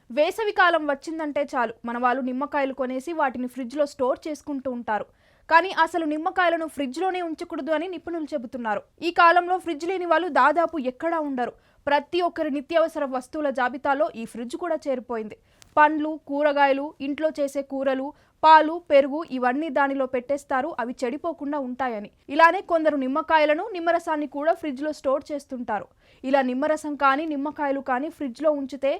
వేసవికాలం వచ్చిందంటే చాలు మన వాళ్ళు నిమ్మకాయలు కొనేసి వాటిని ఫ్రిడ్జ్లో స్టోర్ చేసుకుంటూ ఉంటారు. కానీ అసలు నిమ్మకాయలను ఫ్రిడ్జ్లోనే ఉంచకూడదు అని నిపుణులు చెబుతున్నారు. ఈ కాలంలో ఫ్రిడ్జ్ లేని వాళ్ళు దాదాపు ఎక్కడా ఉండరు. ప్రతి ఒక్కరి నిత్యావసర వస్తువుల జాబితాలో ఈ ఫ్రిడ్జ్ కూడా చేరిపోయింది. పండ్లు, కూరగాయలు, ఇంట్లో చేసే కూరలు, పాలు, పెరుగు ఇవన్నీ దానిలో పెట్టేస్తారు, అవి చెడిపోకుండా ఉంటాయని. ఇలానే కొందరు నిమ్మకాయలను, నిమ్మరసాన్ని కూడా ఫ్రిడ్జ్లో స్టోర్ చేస్తుంటారు. ఇలా నిమ్మరసం కానీ నిమ్మకాయలు కానీ ఫ్రిడ్జ్లో ఉంచితే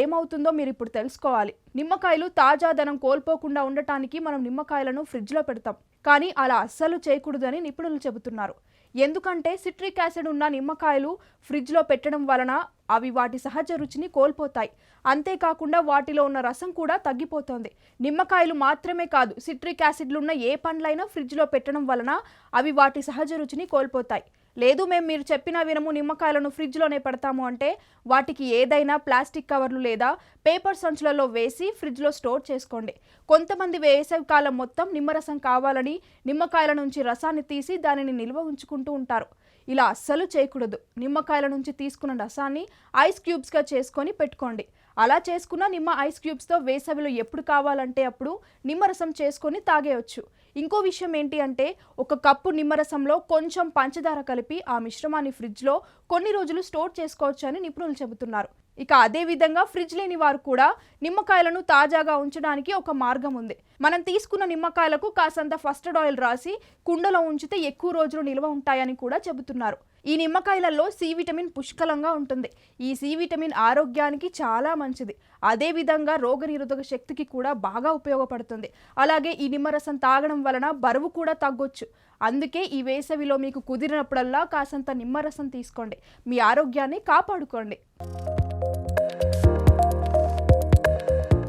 ఏమవుతుందో మీరు ఇప్పుడు తెలుసుకోవాలి. నిమ్మకాయలు తాజాదనం కోల్పోకుండా ఉండటానికి మనం నిమ్మకాయలను ఫ్రిడ్జ్లో పెడతాం, కానీ అలా అస్సలు చేయకూడదని నిపుణులు చెబుతున్నారు. ఎందుకంటే సిట్రిక్ యాసిడ్ ఉన్న నిమ్మకాయలు ఫ్రిడ్జ్లో పెట్టడం వలన అవి వాటి సహజ రుచిని కోల్పోతాయి. అంతేకాకుండా వాటిలో ఉన్న రసం కూడా తగ్గిపోతుంది. నిమ్మకాయలు మాత్రమే కాదు, సిట్రిక్ యాసిడ్లున్న ఏ పండ్లైనా ఫ్రిడ్జ్లో పెట్టడం వలన అవి వాటి సహజ రుచిని కోల్పోతాయి. లేదు మేము మీరు చెప్పిన వినము, నిమ్మకాయలను ఫ్రిడ్జ్లోనే పెడతాము అంటే వాటికి ఏదైనా ప్లాస్టిక్ కవర్లు లేదా పేపర్ సంచులలో వేసి ఫ్రిడ్జ్లో స్టోర్ చేసుకోండి. కొంతమంది వేసవి కాలం మొత్తం నిమ్మరసం కావాలని నిమ్మకాయల నుంచి రసాన్ని తీసి దానిని నిల్వ ఉంచుకుంటూ ఉంటారు. ఇలా అస్సలు చేయకూడదు. నిమ్మకాయల నుంచి తీసుకున్న రసాన్ని ఐస్ క్యూబ్స్గా చేసుకొని పెట్టుకోండి. అలా చేసుకున్న నిమ్మ ఐస్ క్యూబ్స్తో వేసవిలో ఎప్పుడు కావాలంటే అప్పుడు నిమ్మరసం చేసుకొని తాగేయచ్చు. ఇంకో విషయం ఏంటి అంటే, ఒక కప్పు నిమ్మరసంలో కొంచెం పంచదార కలిపి ఆ మిశ్రమాన్ని ఫ్రిడ్జ్లో కొన్ని రోజులు స్టోర్ చేసుకోవచ్చు అని నిపుణులు చెబుతున్నారు. ఇక అదే విధంగా ఫ్రిడ్జ్ లేని వారు కూడా నిమ్మకాయలను తాజాగా ఉంచడానికి ఒక మార్గం ఉంది. మనం తీసుకున్న నిమ్మకాయలకు కాసంత ఫస్టర్డ్ ఆయిల్ రాసి కుండలో ఉంచితే ఎక్కువ రోజులు నిల్వ ఉంటాయని కూడా చెబుతున్నారు. ఈ నిమ్మకాయలలో సి విటమిన్ పుష్కలంగా ఉంటుంది. ఈ సి విటమిన్ ఆరోగ్యానికి చాలా మంచిది. అదేవిధంగా రోగనిరోధక శక్తికి కూడా బాగా ఉపయోగపడుతుంది. అలాగే ఈ నిమ్మరసం తాగడం వలన బరువు కూడా తగ్గొచ్చు. అందుకే ఈ వేసవిలో మీకు కుదిరినప్పుడల్లా కాసంత నిమ్మరసం తీసుకోండి. మీ ఆరోగ్యాన్ని కాపాడుకోండి.